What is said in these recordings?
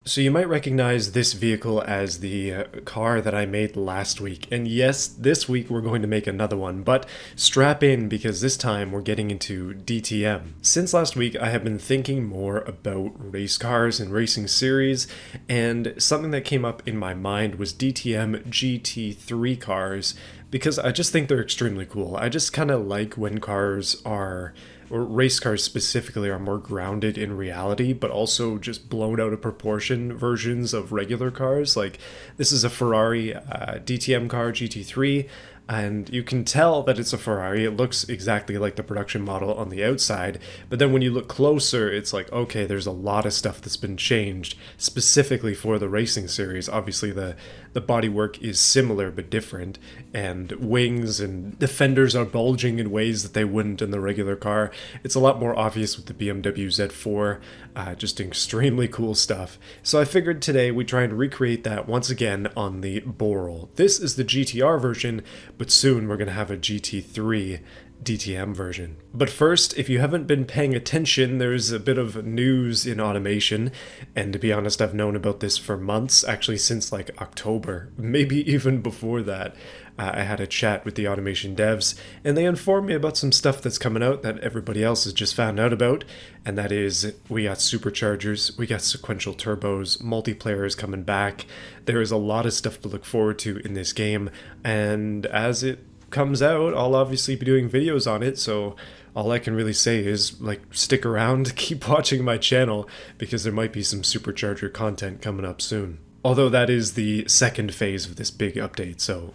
So you might recognize this vehicle as the car that I made last week. And yes, this week we're going to make another one, but strap in because this time we're getting into DTM. Since last week, I have been thinking more about race cars and racing series, and something that came up in my mind was DTM GT3 cars because I just think they're extremely cool. I just kind of like when cars are or race cars specifically are more grounded in reality, but also just blown out of proportion versions of regular cars. Like, this is a Ferrari DTM car, GT3, and you can tell that it's a Ferrari. It looks exactly like the production model on the outside, but then when you look closer, it's like, okay, there's a lot of stuff that's been changed specifically for the racing series. Obviously, the bodywork is similar but different, and wings and the fenders are bulging in ways that they wouldn't in the regular car. It's a lot more obvious with the BMW Z4, just extremely cool stuff. So I figured today we'd try and recreate that once again on the Boral. This is the GTR version, but soon we're going to have a GT3 DTM version. But first, if you haven't been paying attention, there's a bit of news in automation, and to be honest, I've known about this for months, actually since like October, maybe even before that. I had a chat with the automation devs, and they informed me about some stuff that's coming out that everybody else has just found out about, and that is we got superchargers, we got sequential turbos, multiplayer is coming back. There is a lot of stuff to look forward to in this game, and as it comes out, I'll obviously be doing videos on it, so all I can really say is, like, stick around, keep watching my channel, because there might be some supercharger content coming up soon. Although that is the second phase of this big update, so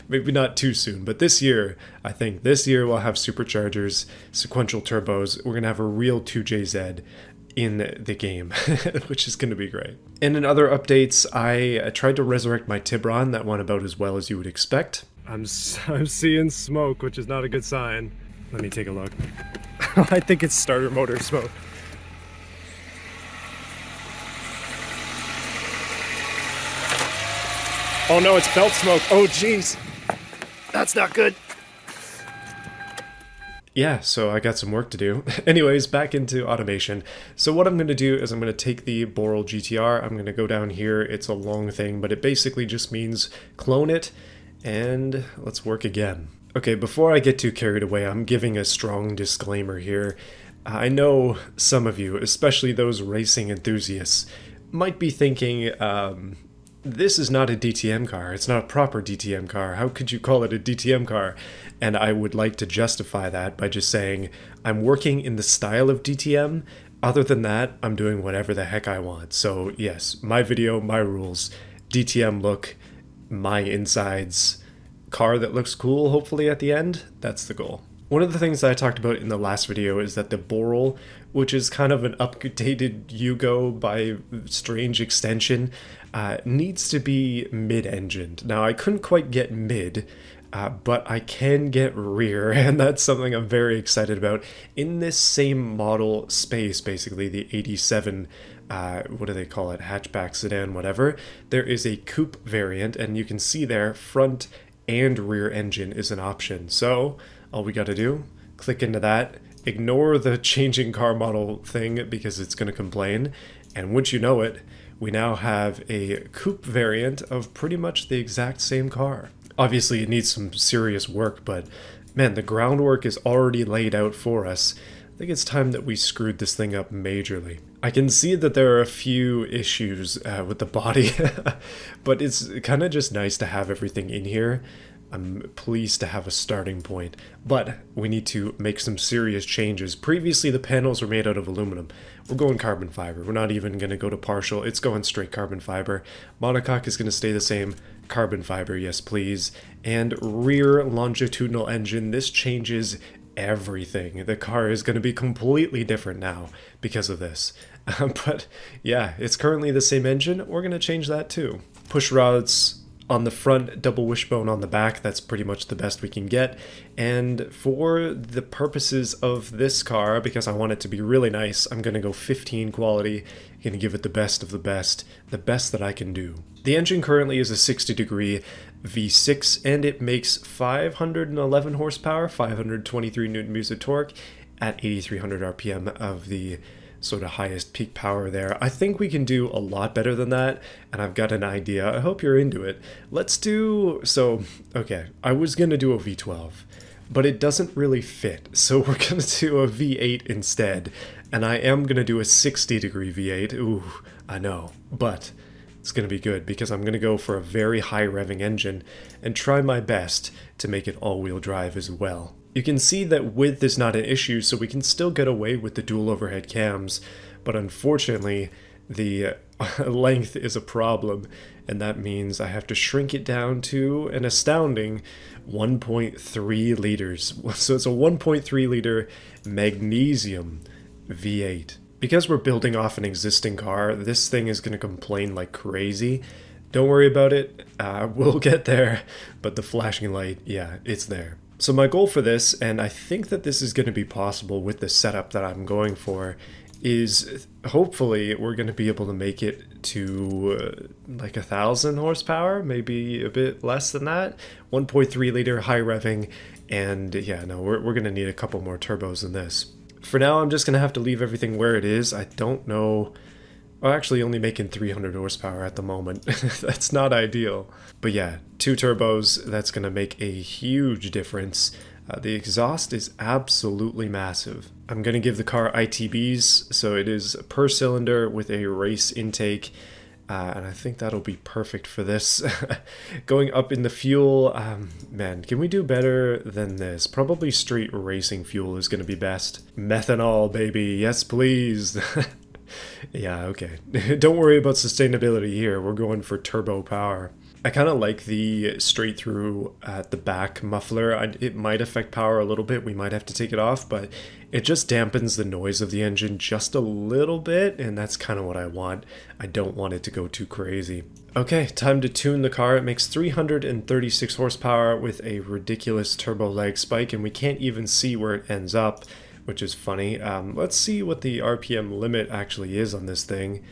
maybe not too soon. But this year, I think this year we'll have superchargers, sequential turbos, we're going to have a real 2JZ in the game, which is going to be great. And in other updates, I tried to resurrect my Tibron. That went about as well as you would expect. I'm seeing smoke, which is not a good sign. Let me take a look. I think it's starter motor smoke. Oh no, it's belt smoke. Oh jeez. That's not good. Yeah, so I got some work to do. Anyways, back into automation. So what I'm going to do is I'm going to take the Boral GTR. I'm going to go down here. It's a long thing, but it basically just means clone it. And let's work again. Okay, before I get too carried away, I'm giving a strong disclaimer here. I know some of you, especially those racing enthusiasts, might be thinking, this is not a DTM car. It's not a proper DTM car. How could you call it a DTM car? And I would like to justify that by just saying, I'm working in the style of DTM. Other than that, I'm doing whatever the heck I want. So yes, my video, my rules, DTM look, my insides, car that looks cool hopefully at the end. That's the goal. One of the things that I talked about in the last video is that the Boral, which is kind of an updated Yugo by strange extension, needs to be mid-engined. Now I couldn't quite get mid, but I can get rear, and that's something I'm very excited about. In this same model space, basically the 87 what do they call it, hatchback, sedan, whatever, there is a coupe variant, and you can see there front and rear engine is an option. So all we got to do, click into that, ignore the changing car model thing because it's going to complain, and once you know it, we now have a coupe variant of pretty much the exact same car. Obviously it needs some serious work, but man, the groundwork is already laid out for us. I think it's time that we screwed this thing up majorly. I can see that there are a few issues with the body, but it's kind of just nice to have everything in here. I'm pleased to have a starting point, but we need to make some serious changes. Previously, the panels were made out of aluminum. We're going carbon fiber. We're not even going to go to partial. It's going straight carbon fiber. Monocoque is going to stay the same. Carbon fiber, yes please. And rear longitudinal engine. This changes everything. The car is going to be completely different now because of this. But yeah, it's currently the same engine. We're going to change that too. Push rods on the front, double wishbone on the back. That's pretty much the best we can get. And for the purposes of this car, because I want it to be really nice, I'm going to go 15 quality. I'm going to give it the best of the best that I can do. The engine currently is a 60-degree V6, and it makes 511 horsepower, 523 Newton-meters of torque at 8,300 RPM of the sort of highest peak power there. I think we can do a lot better than that, and I've got an idea. I hope you're into it. Let's do, so, okay, I was gonna do a V12, but it doesn't really fit, so we're gonna do a V8 instead, and I am gonna do a 60-degree V8. Ooh, I know, but it's gonna be good because I'm gonna go for a very high revving engine and try my best to make it all-wheel drive as well. You can see that width is not an issue, so we can still get away with the dual overhead cams, but unfortunately the length is a problem, and that means I have to shrink it down to an astounding 1.3 liters. So it's a 1.3 liter magnesium V8. Because we're building off an existing car, this thing is going to complain like crazy. Don't worry about it, we'll get there, but the flashing light, yeah, it's there. So my goal for this, and I think that this is going to be possible with the setup that I'm going for, is hopefully we're going to be able to make it to like 1,000 horsepower, maybe a bit less than that. 1.3 liter high revving, and yeah, no, we're going to need a couple more turbos than this. For now, I'm just going to have to leave everything where it is. I don't know. I'm actually only making 300 horsepower at the moment. That's not ideal. But yeah, 2 turbos, that's going to make a huge difference. The exhaust is absolutely massive. I'm going to give the car ITBs, so it is per cylinder with a race intake. And I think that'll be perfect for this. Going up in the fuel, man, can we do better than this? Probably straight racing fuel is going to be best. Methanol, baby, yes please. Yeah, okay. Don't worry about sustainability here. We're going for turbo power. I kind of like the straight through at the back muffler. It might affect power a little bit. We might have to take it off, but it just dampens the noise of the engine just a little bit, and that's kind of what I want. I don't want it to go too crazy. Okay, time to tune the car. It makes 336 horsepower with a ridiculous turbo lag spike, and we can't even see where it ends up, which is funny. Let's see what the RPM limit actually is on this thing.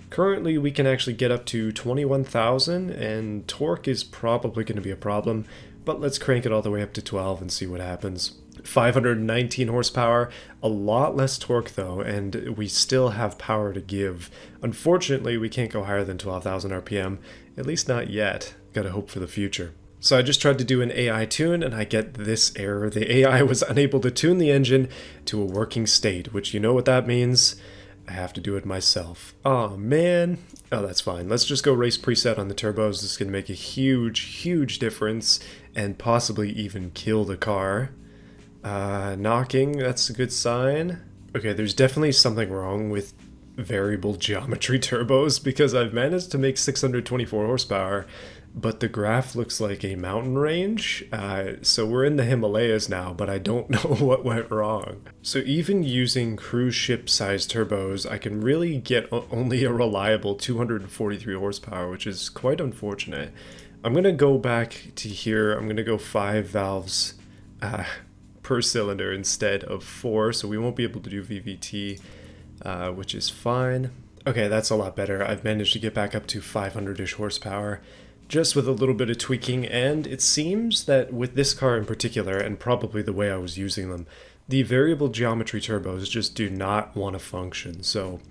Currently, we can actually get up to 21,000, and torque is probably going to be a problem, but let's crank it all the way up to 12 and see what happens. 519 horsepower, a lot less torque though, and we still have power to give. Unfortunately, we can't go higher than 12,000 RPM, at least not yet. Gotta hope for the future. So I just tried to do an AI tune and I get this error. The AI was unable to tune the engine to a working state, which you know what that means. I have to do it myself. Oh man. Oh, that's fine. Let's just go race preset on the turbos. This is going to make a huge difference and possibly even kill the car. Knocking, that's a good sign. Okay, there's definitely something wrong with variable geometry turbos because I've managed to make 624 horsepower, but the graph looks like a mountain range. So we're in the Himalayas now, but I don't know what went wrong. So even using cruise ship sized turbos, I can really get only a reliable 243 horsepower, which is quite unfortunate. I'm gonna go back to here. I'm gonna go 5 valves per cylinder instead of 4, so we won't be able to do VVT, which is fine. Okay, that's a lot better. I've managed to get back up to 500-ish horsepower just with a little bit of tweaking, and it seems that with this car in particular, and probably the way I was using them, the variable geometry turbos just do not want to function. So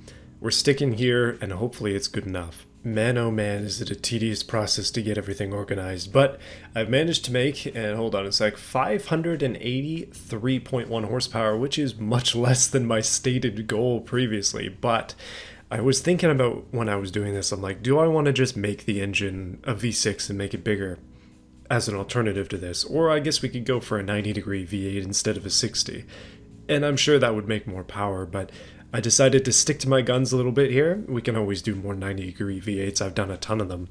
we're sticking here, and hopefully it's good enough. Man, oh man, is it a tedious process to get everything organized, but I've managed to make, and hold on a sec, 583.1 horsepower, which is much less than my stated goal previously, but I was thinking about when I was doing this, I'm like, do I want to just make the engine a V6 and make it bigger as an alternative to this? Or I guess we could go for a 90-degree V8 instead of a 60. And I'm sure that would make more power, but I decided to stick to my guns a little bit here. We can always do more 90-degree V8s. I've done a ton of them.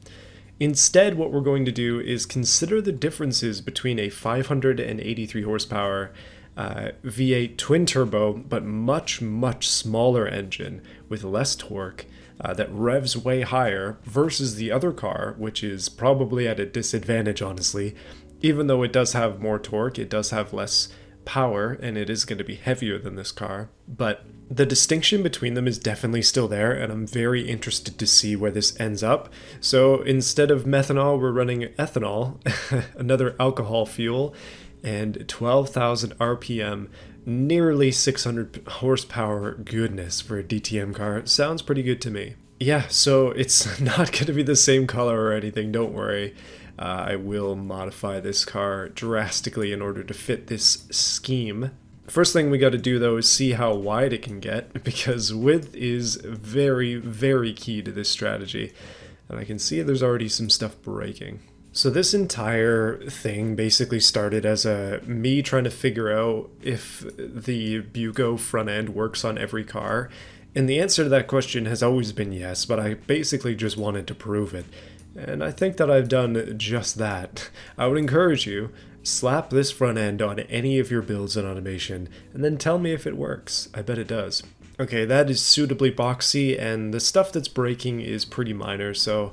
Instead, what we're going to do is consider the differences between a 583 horsepower V8 twin turbo, but much smaller engine with less torque that revs way higher versus the other car, which is probably at a disadvantage, honestly. Even though it does have more torque, it does have less power, and it is going to be heavier than this car. But the distinction between them is definitely still there, and I'm very interested to see where this ends up. So instead of methanol, we're running ethanol, another alcohol fuel, and 12,000 RPM nearly 600 horsepower. Goodness, for a DTM car. Sounds pretty good to me. Yeah, so it's not going to be the same color or anything, don't worry. I will modify this car drastically in order to fit this scheme. First thing we got to do though is see how wide it can get, because width is very, very key to this strategy. And I can see there's already some stuff breaking. So this entire thing basically started as me trying to figure out if the Bugo front end works on every car. And the answer to that question has always been yes, but I basically just wanted to prove it. And I think that I've done just that. I would encourage you, slap this front end on any of your builds in automation, and then tell me if it works. I bet it does. Okay, that is suitably boxy, and the stuff that's breaking is pretty minor, so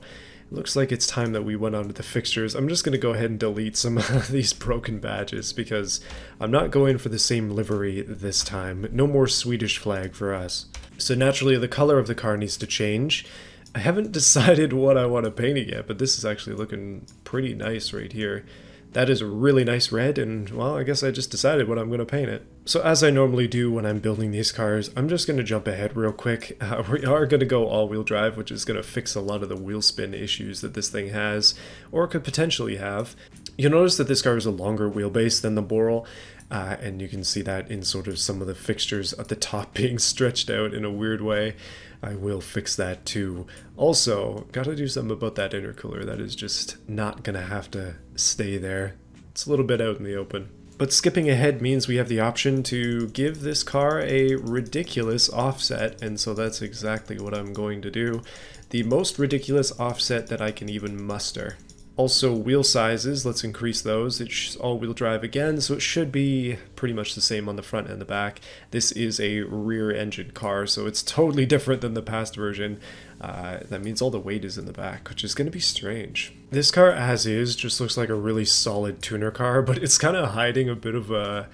it looks like it's time that we went on to the fixtures. I'm just going to go ahead and delete some of these broken badges, because I'm not going for the same livery this time. No more Swedish flag for us. So naturally, the color of the car needs to change. I haven't decided what I want to paint it yet, but this is actually looking pretty nice right here. That is a really nice red, and well, I guess I just decided what I'm going to paint it. So as I normally do when I'm building these cars, I'm just going to jump ahead real quick. We are going to go all-wheel drive, which is going to fix a lot of the wheel spin issues that this thing has, or could potentially have. You'll notice that this car is a longer wheelbase than the Boral, and you can see that in sort of some of the fixtures at the top being stretched out in a weird way. I will fix that too. Also, gotta do something about that intercooler. That is just not gonna have to stay there. It's a little bit out in the open. But skipping ahead means we have the option to give this car a ridiculous offset, and so that's exactly what I'm going to do. The most ridiculous offset that I can even muster. Also, wheel sizes, let's increase those. It's all-wheel drive again, so it should be pretty much the same on the front and the back. This is a rear-engine car, so it's totally different than the past version. That means all the weight is in the back, which is going to be strange. This car, as is, just looks like a really solid tuner car, but it's kind of hiding a bit of a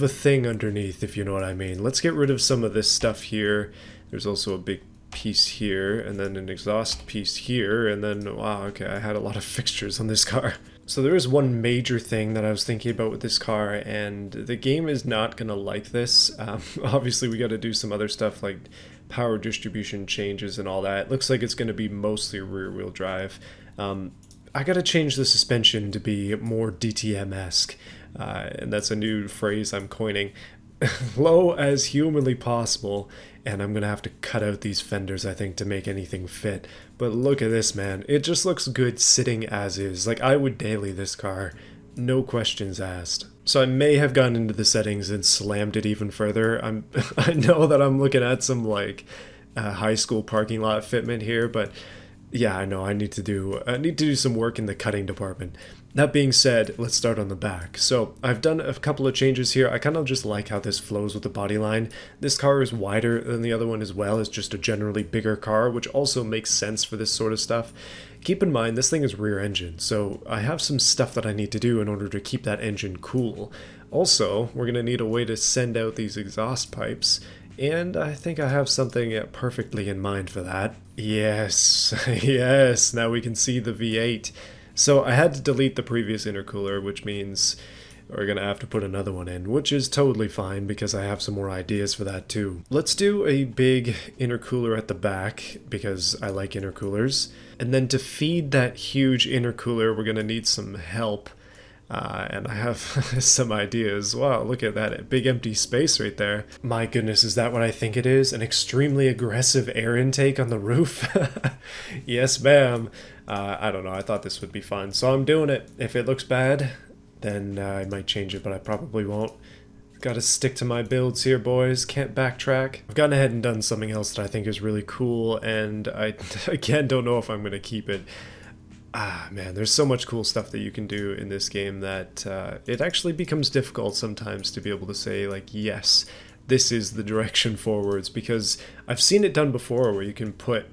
thing underneath, if you know what I mean. Let's get rid of some of this stuff here. There's also a big piece here, and then an exhaust piece here, and then, wow, okay, I had a lot of fixtures on this car. So there is one major thing that I was thinking about with this car, and the game is not going to like this. Obviously, we got to do some other stuff like power distribution changes and all that. It looks like it's going to be mostly rear-wheel drive. I got to change the suspension to be more DTM-esque, and that's a new phrase I'm coining. Low as humanly possible, and I'm gonna have to cut out these fenders, I think, to make anything fit. But look at this, man. It just looks good sitting as is. Like, I would daily this car, no questions asked. So I may have gone into the settings and slammed it even further. I know that I'm looking at some like high school parking lot fitment here, but yeah, I know I need to do some work in the cutting department. That being said, let's start on the back. So I've done a couple of changes here. I kind of just like how this flows with the body line. This car is wider than the other one as well. It's just a generally bigger car, which also makes sense for this sort of stuff. Keep in mind, this thing is rear engine, so I have some stuff that I need to do in order to keep that engine cool. Also, we're going to need a way to send out these exhaust pipes, and I think I have something perfectly in mind for that. Yes, yes, now we can see the V8. So I had to delete the previous intercooler, which means we're going to have to put another one in, which is totally fine because I have some more ideas for that too. Let's do a big intercooler at the back because I like intercoolers. And then to feed that huge intercooler, we're going to need some help. And I have some ideas. Wow, look at that big empty space right there. My goodness, is that what I think it is? An extremely aggressive air intake on the roof? Yes, ma'am. I don't know, I thought this would be fun, so I'm doing it. If it looks bad, then I might change it, but I probably won't. Gotta stick to my builds here, boys. Can't backtrack. I've gone ahead and done something else that I think is really cool, and I, again, don't know if I'm gonna keep it. Ah, man, there's so much cool stuff that you can do in this game that it actually becomes difficult sometimes to be able to say, like, yes, this is the direction forwards, because I've seen it done before where you can put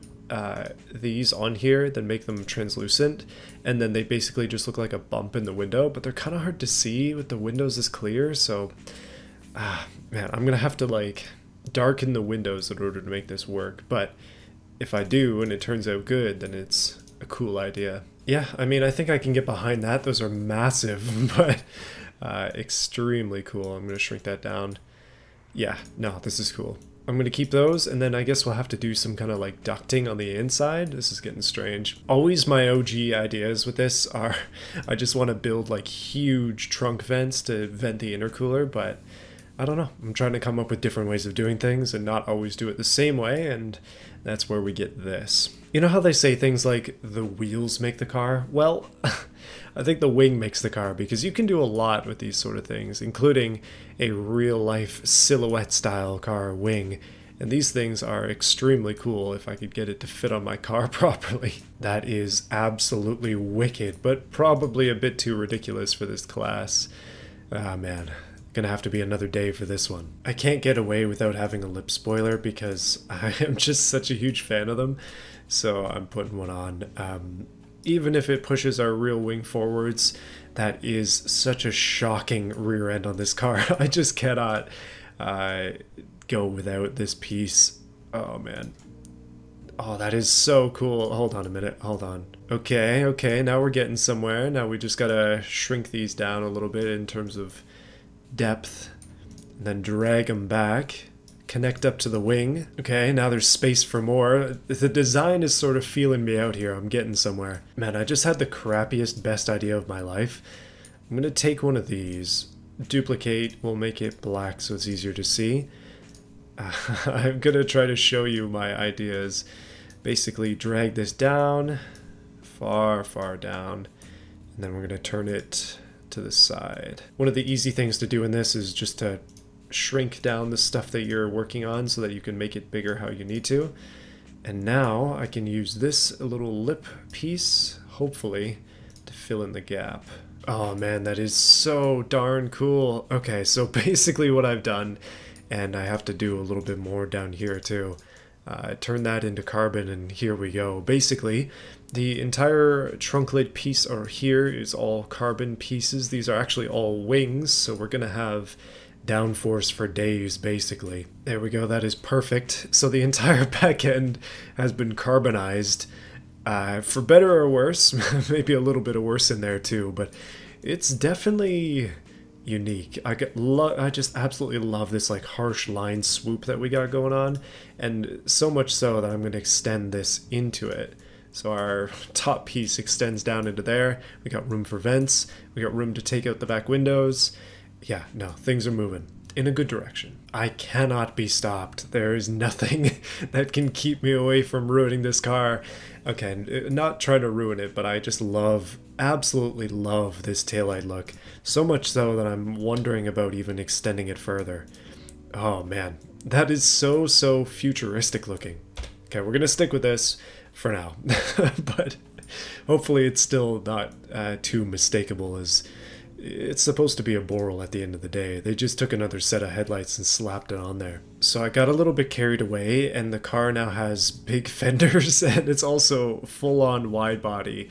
these on here, then make them translucent, and then they basically just look like a bump in the window, but they're kind of hard to see with the windows this clear, so, man, I'm gonna have to, like, darken the windows in order to make this work, but if I do and it turns out good, then it's a cool idea. Yeah, I mean, I think I can get behind that. Those are massive, but Extremely cool. I'm going to shrink that down. Yeah, no, this is cool. I'm going to keep those, and then I guess we'll have to do some kind of like ducting on the inside. This is getting strange. Always my OG ideas with this are I just want to build like huge trunk vents to vent the intercooler, but I don't know. I'm trying to come up with different ways of doing things and not always do it the same way, and that's where we get this. You know how they say things like the wheels make the car? Well, I think the wing makes the car, because you can do a lot with these sort of things, including a real-life silhouette-style car wing. And these things are extremely cool if I could get it to fit on my car properly. That is absolutely wicked, but probably a bit too ridiculous for this class. Ah, man. Gonna have to be another day for this one. I can't get away without having a lip spoiler because I am just such a huge fan of them, so I'm putting one on. Even if it pushes our real wing forwards, that is such a shocking rear end on this car. I just cannot go without this piece. Oh man. Oh, that is so cool. Hold on a minute. Hold on. Okay, now we're getting somewhere. Now we just gotta shrink these down a little bit in terms of depth, and then drag them back, connect up to the wing. Okay, now there's space for more. The design is sort of feeling me out here. I'm getting somewhere. Man, I just had the crappiest best idea of my life. I'm gonna take one of these, duplicate, we'll make it black so it's easier to see. I'm gonna try to show you my ideas. Basically drag this down, far down, and then we're gonna turn it to the side. One of the easy things to do in this is just to shrink down the stuff that you're working on so that you can make it bigger how you need to. And now I can use this little lip piece, hopefully, to fill in the gap. Oh man, that is so darn cool. Okay, so basically what I've done, and I have to do a little bit more down here too, turn that into carbon, and here we go. Basically, the entire trunk lid piece over here is all carbon pieces. These are actually all wings, so we're gonna have downforce for days, basically. There we go, that is perfect. So the entire back end has been carbonized, for better or worse. Maybe a little bit of worse in there too, but it's definitely unique. I just absolutely love this like harsh line swoop that we got going on, and so much so that I'm going to extend this into it. So our top piece extends down into there. We got room for vents. We got room to take out the back windows. Yeah, no, things are moving in a good direction. I cannot be stopped. There is nothing that can keep me away from ruining this car. Okay, not trying to ruin it, but I just absolutely love this taillight look. So much so that I'm wondering about even extending it further. Oh man, that is so futuristic looking. Okay, we're gonna stick with this for now, but hopefully it's still not too mistakable, as it's supposed to be a Boral at the end of the day. They just took another set of headlights and slapped it on there. So I got a little bit carried away, and the car now has big fenders and it's also full-on wide body.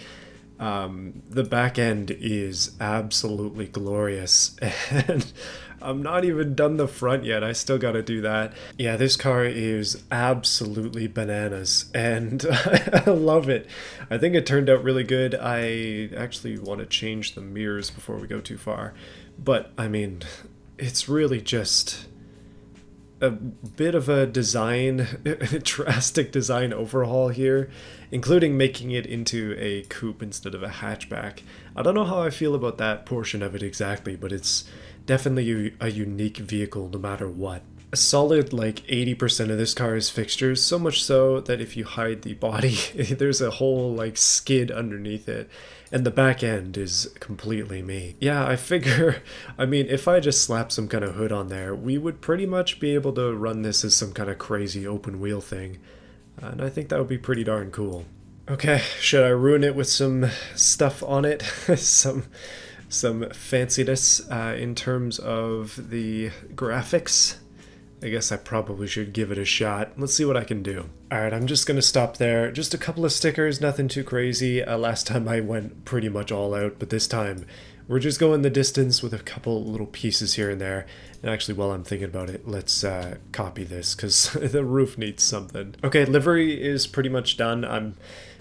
The back end is absolutely glorious, and I'm not even done the front yet. I still gotta do that. Yeah, this car is absolutely bananas, and I love it. I think it turned out really good. I actually want to change the mirrors before we go too far, but I mean, it's really just a bit of a drastic design overhaul here, including making it into a coupe instead of a hatchback. I don't know how I feel about that portion of it exactly, but it's definitely a unique vehicle no matter what. A solid like 80% of this car is fixtures, so much so that if you hide the body, there's a whole like skid underneath it, and the back end is completely me. Yeah, I figure, I mean, if I just slap some kind of hood on there, we would pretty much be able to run this as some kind of crazy open wheel thing, and I think that would be pretty darn cool. Okay, should I ruin it with some stuff on it? some fanciness in terms of the graphics? I guess I probably should give it a shot. Let's see what I can do. Alright, I'm just gonna stop there. Just a couple of stickers, nothing too crazy. Last time I went pretty much all out, but this time we're just going the distance with a couple little pieces here and there. And actually, while I'm thinking about it, let's copy this, because the roof needs something. Okay, livery is pretty much done. I'm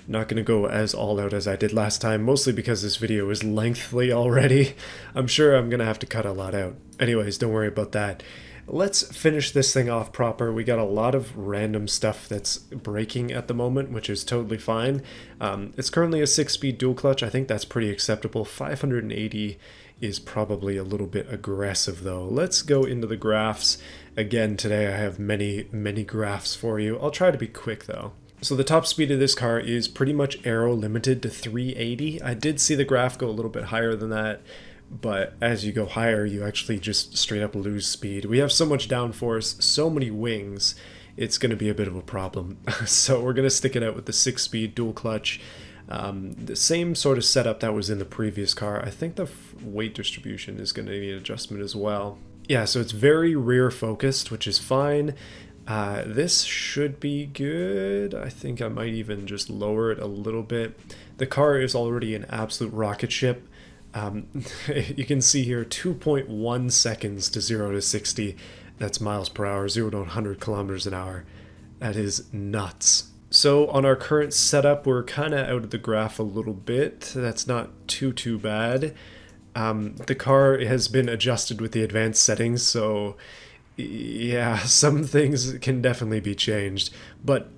Not going to go as all out as I did last time, mostly because this video is lengthy already. I'm sure I'm going to have to cut a lot out. Anyways, don't worry about that. Let's finish this thing off proper. We got a lot of random stuff that's breaking at the moment, which is totally fine. It's currently a 6-speed dual clutch. I think that's pretty acceptable. 580 is probably a little bit aggressive though. Let's go into the graphs. Again, today I have many graphs for you. I'll try to be quick though. So the top speed of this car is pretty much aero limited to 380. I did see the graph go a little bit higher than that, but as you go higher, you actually just straight up lose speed. We have so much downforce, so many wings, it's going to be a bit of a problem. So we're going to stick it out with the 6-speed dual clutch. The same sort of setup that was in the previous car. I think the weight distribution is going to need adjustment as well. Yeah, so it's very rear focused, which is fine. This should be good. I think I might even just lower it a little bit. The car is already an absolute rocket ship. You can see here 2.1 seconds to 0 to 60. That's miles per hour, 0 to 100 kilometers an hour. That is nuts. So on our current setup, we're kind of out of the graph a little bit. That's not too bad. The car has been adjusted with the advanced settings, so yeah, some things can definitely be changed, but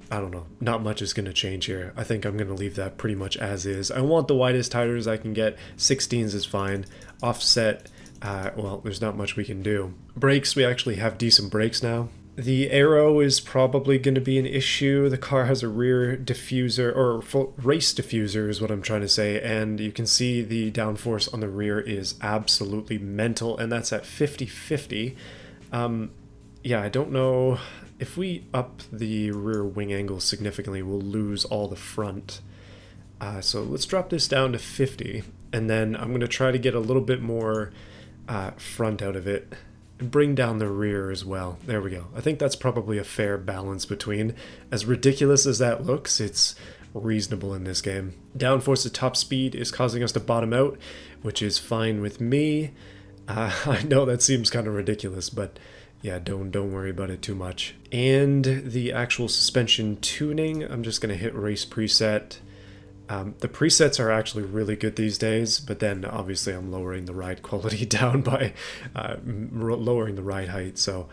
I don't know, not much is going to change here. I think I'm going to leave that pretty much as is. I want the widest tires I can get. 16s is fine. Offset, well, there's not much we can do. Brakes, we actually have decent brakes now. The aero is probably going to be an issue. The car has a rear diffuser, or full race diffuser is what I'm trying to say, and you can see the downforce on the rear is absolutely mental, and that's at 50-50. Yeah, I don't know. If we up the rear wing angle significantly, we'll lose all the front. So let's drop this down to 50, and then I'm going to try to get a little bit more front out of it, and bring down the rear as well. There we go. I think that's probably a fair balance between. As ridiculous as that looks, it's reasonable in this game. Downforce at top speed is causing us to bottom out, which is fine with me. I know that seems kind of ridiculous, but yeah, don't worry about it too much. And the actual suspension tuning, I'm just going to hit race preset. The presets are actually really good these days, but then obviously I'm lowering the ride quality down by lowering the ride height. So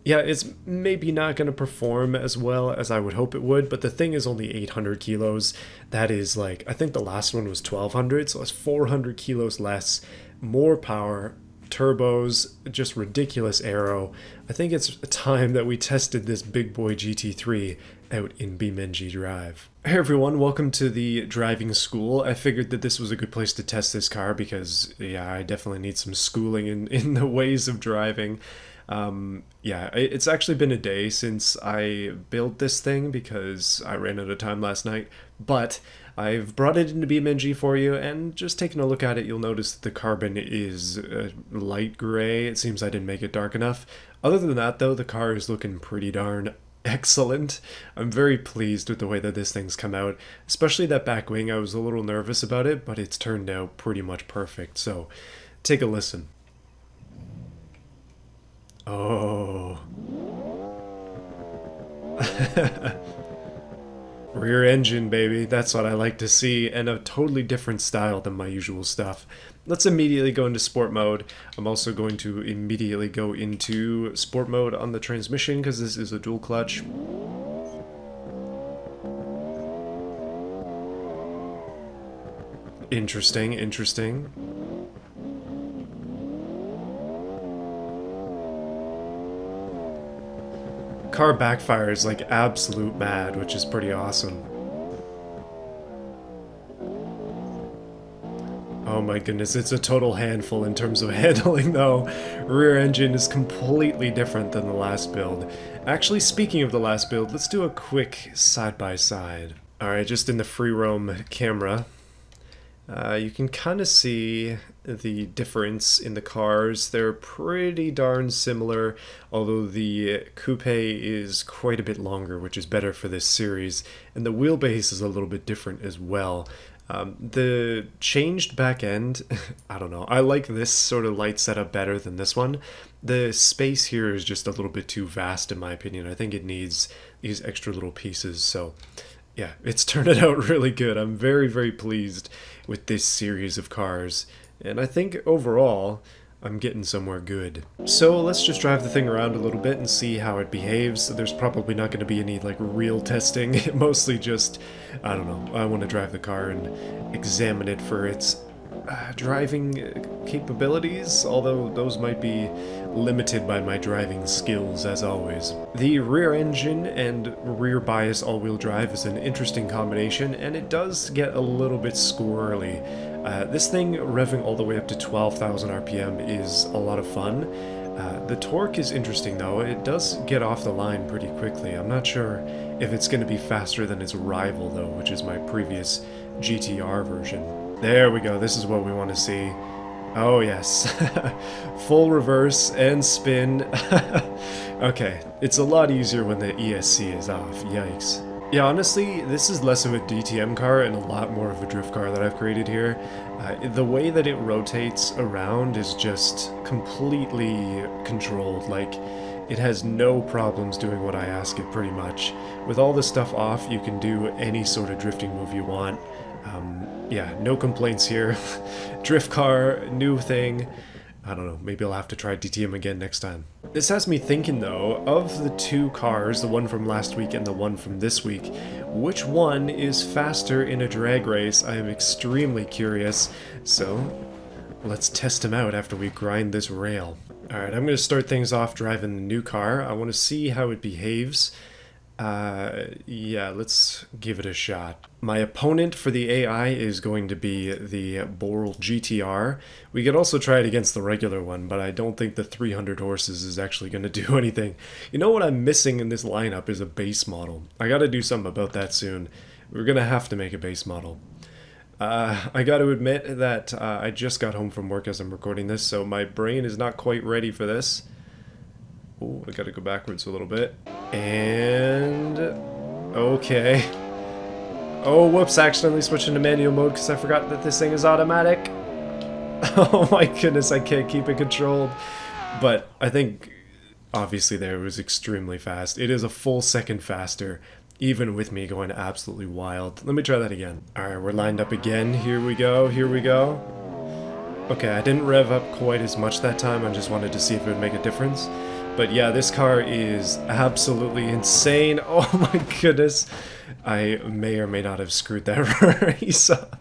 yeah, it's maybe not going to perform as well as I would hope it would, but the thing is only 800 kilos. That is like, I think the last one was 1200, so it's 400 kilos less, more power, turbos, just ridiculous aero. I think it's time that we tested this big boy GT3 out in BeamNG Drive. Hey everyone, welcome to the driving school. I figured that this was a good place to test this car because, yeah, I definitely need some schooling in the ways of driving. Yeah, it's actually been a day since I built this thing because I ran out of time last night, but I've brought it into BeamNG for you, and just taking a look at it, you'll notice that the carbon is light gray. It seems I didn't make it dark enough. Other than that, though, the car is looking pretty darn excellent. I'm very pleased with the way that this thing's come out, especially that back wing. I was a little nervous about it, but it's turned out pretty much perfect, so take a listen. Oh. Rear engine, baby. That's what I like to see, and a totally different style than my usual stuff. Let's immediately go into sport mode. I'm also going to immediately go into sport mode on the transmission because this is a dual clutch. Interesting, interesting. Car backfires like absolute mad, which is pretty awesome. Oh my goodness, it's a total handful in terms of handling though. Rear engine is completely different than the last build. Actually, speaking of the last build, let's do a quick side-by-side. Alright, just in the free roam camera. You can kind of see the difference in the cars. They're pretty darn similar, although the coupe is quite a bit longer, which is better for this series, and the wheelbase is a little bit different as well. The changed back end, I don't know, I like this sort of light setup better than this one. The space here is just a little bit too vast in my opinion. I think it needs these extra little pieces, so Yeah, it's turned out really good. I'm very, very pleased with this series of cars. And I think overall, I'm getting somewhere good. So let's just drive the thing around a little bit and see how it behaves. There's probably not going to be any like real testing, mostly just, I don't know, I want to drive the car and examine it for its driving capabilities, although those might be limited by my driving skills as always. The rear engine and rear bias all-wheel drive is an interesting combination, and it does get a little bit squirrely. This thing revving all the way up to 12,000 RPM is a lot of fun. The torque is interesting though. It does get off the line pretty quickly. I'm not sure if it's going to be faster than its rival though, which is my previous GTR version. There we go, this is what we want to see. Oh yes, full reverse and spin. Okay, it's a lot easier when the ESC is off, yikes. Yeah, honestly, this is less of a DTM car and a lot more of a drift car that I've created here. The way that it rotates around is just completely controlled, like it has no problems doing what I ask it pretty much. With all this stuff off, you can do any sort of drifting move you want. Yeah, no complaints here. Drift car, new thing. I don't know, maybe I'll have to try DTM again next time. This has me thinking though, of the two cars, the one from last week and the one from this week, which one is faster in a drag race? I am extremely curious, so let's test them out after we grind this rail. Alright, I'm going to start things off driving the new car. I want to see how it behaves. Yeah, let's give it a shot. My opponent for the AI is going to be the Boral GTR. We could also try it against the regular one, but I don't think the 300 horses is actually going to do anything. You know what I'm missing in this lineup is a base model. I gotta do something about that soon. We're gonna have to make a base model. I gotta admit that I just got home from work as I'm recording this, so my brain is not quite ready for this. Oh, I gotta go backwards a little bit. And... okay. Oh, whoops, accidentally switched into manual mode because I forgot that this thing is automatic. Oh my goodness, I can't keep it controlled. But I think, obviously there, it was extremely fast. It is a full second faster, even with me going absolutely wild. Let me try that again. Alright, we're lined up again. Here we go, here we go. Okay, I didn't rev up quite as much that time. I just wanted to see if it would make a difference. But yeah, this car is absolutely insane. Oh my goodness. I may or may not have screwed that race up.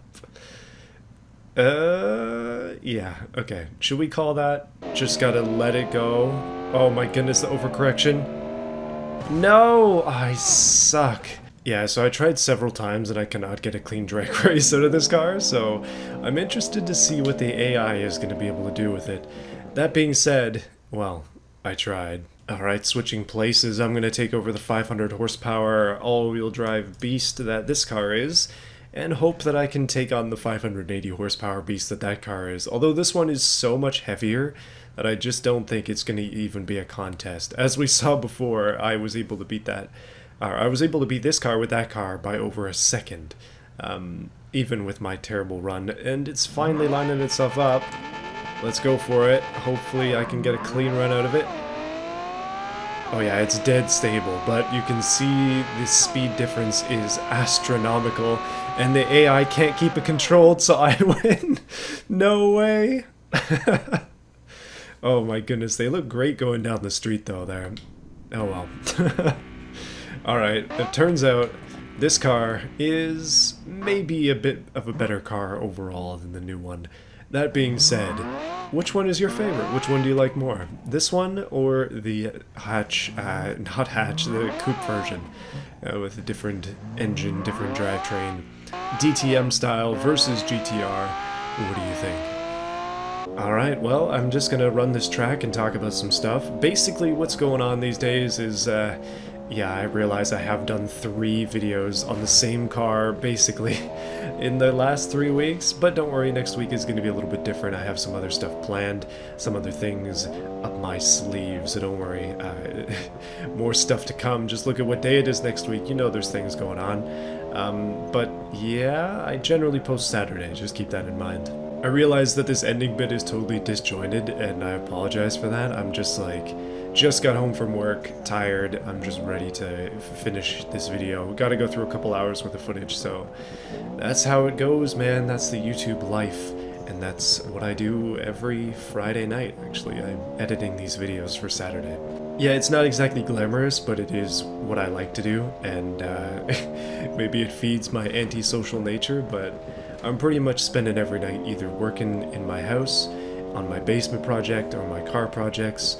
Yeah, okay. Should we call that? Just gotta let it go. Oh my goodness, the overcorrection. No, I suck. Yeah, so I tried several times and I cannot get a clean drag race out of this car, so I'm interested to see what the AI is going to be able to do with it. That being said, well, I tried. Alright, switching places, I'm going to take over the 500 horsepower all-wheel drive beast that this car is, and hope that I can take on the 580 horsepower beast that that car is. Although this one is so much heavier that I just don't think it's going to even be a contest. As we saw before, I was able to beat that. I was able to beat this car with that car by over a second, even with my terrible run, and it's finally lining itself up. Let's go for it. Hopefully I can get a clean run out of it. Oh yeah, it's dead stable, but you can see the speed difference is astronomical, and the AI can't keep it controlled, so I win. No way. Oh my goodness, they look great going down the street though there. Oh well. Alright, it turns out this car is maybe a bit of a better car overall than the new one. That being said, which one is your favorite? Which one do you like more? This one or the hatch, not hatch, the coupe version with a different engine, different drivetrain, DTM style versus GTR? What do you think? Alright, well, I'm just gonna run this track and talk about some stuff. Basically, what's going on these days is, yeah, I realize I have done 3 videos on the same car, basically, in the last 3 weeks, but don't worry, next week is going to be a little bit different. I have some other stuff planned, some other things up my sleeve, so don't worry. More stuff to come. Just look at what day it is next week. You know there's things going on. But yeah, I generally post Saturday, just keep that in mind. I realize that this ending bit is totally disjointed, and I apologize for that. I'm just like Just got home from work, tired. I'm just ready to finish this video. Got to go through a couple hours worth of footage, so that's how it goes, man. That's the YouTube life, and that's what I do every Friday night, actually. I'm editing these videos for Saturday. Yeah, it's not exactly glamorous, but it is what I like to do, and maybe it feeds my antisocial nature, but I'm pretty much spending every night either working in my house, on my basement project, or my car projects,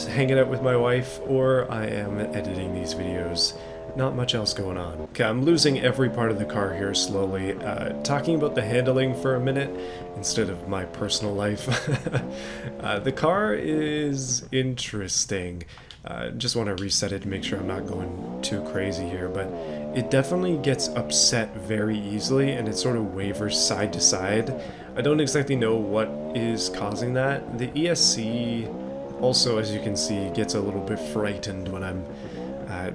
hanging out with my wife, or I am editing these videos. Not much else going on. Okay, I'm losing every part of the car here slowly. Talking about the handling for a minute instead of my personal life. The car is interesting. Just want to reset it to make sure I'm not going too crazy here, but it definitely gets upset very easily and it sort of wavers side to side. I don't exactly know what is causing that. The ESC also, as you can see, gets a little bit frightened when I'm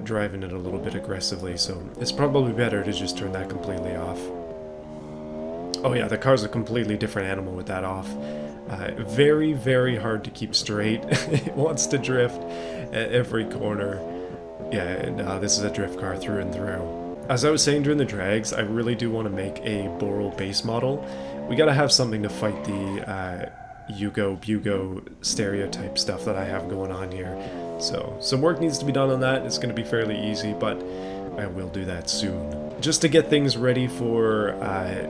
driving it a little bit aggressively, so it's probably better to just turn that completely off. Oh yeah, the car's a completely different animal with that off. Very, very hard to keep straight. It wants to drift at every corner. Yeah, and this is a drift car through and through. As I was saying during the drags, I really do want to make a Boral base model. We gotta have something to fight the Yugo-Bugo stereotype stuff that I have going on here. So some work needs to be done on that. It's going to be fairly easy, but I will do that soon. Just to get things ready for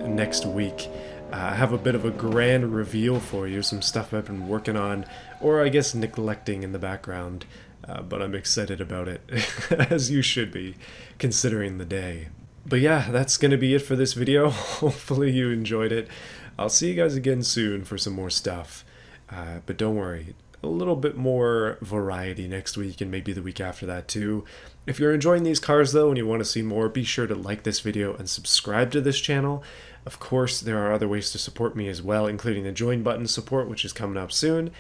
next week, I have a bit of a grand reveal for you, some stuff I've been working on, or I guess neglecting in the background, but I'm excited about it, as you should be, considering the day. But yeah, that's going to be it for this video. Hopefully you enjoyed it. I'll see you guys again soon for some more stuff. But don't worry, a little bit more variety next week and maybe the week after that too. If you're enjoying these cars though and you want to see more, be sure to like this video and subscribe to this channel. Of course, there are other ways to support me as well, including the join button support, which is coming up soon.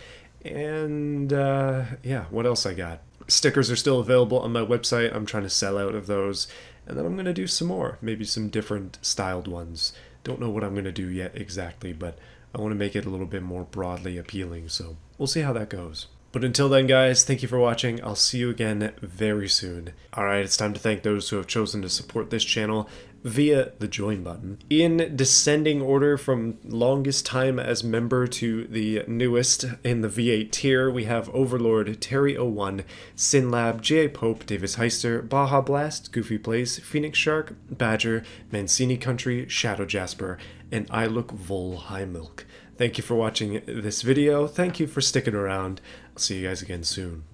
And yeah, what else I got? Stickers are still available on my website. I'm trying to sell out of those. And then I'm going to do some more, maybe some different styled ones. Don't know what I'm going to do yet exactly, but I want to make it a little bit more broadly appealing, so we'll see how that goes. But until then, guys, thank you for watching. I'll see you again very soon. Alright, it's time to thank those who have chosen to support this channel via the join button. In descending order from longest time as member to the newest in the V8 tier, we have Overlord, Terry01, Sinlab, J.A. Pope, Davis Heister, Baja Blast, Goofy Place, Phoenix Shark, Badger, Mancini Country, Shadow Jasper, and I Look Vol High Milk. Thank you for watching this video. Thank you for sticking around. I'll see you guys again soon.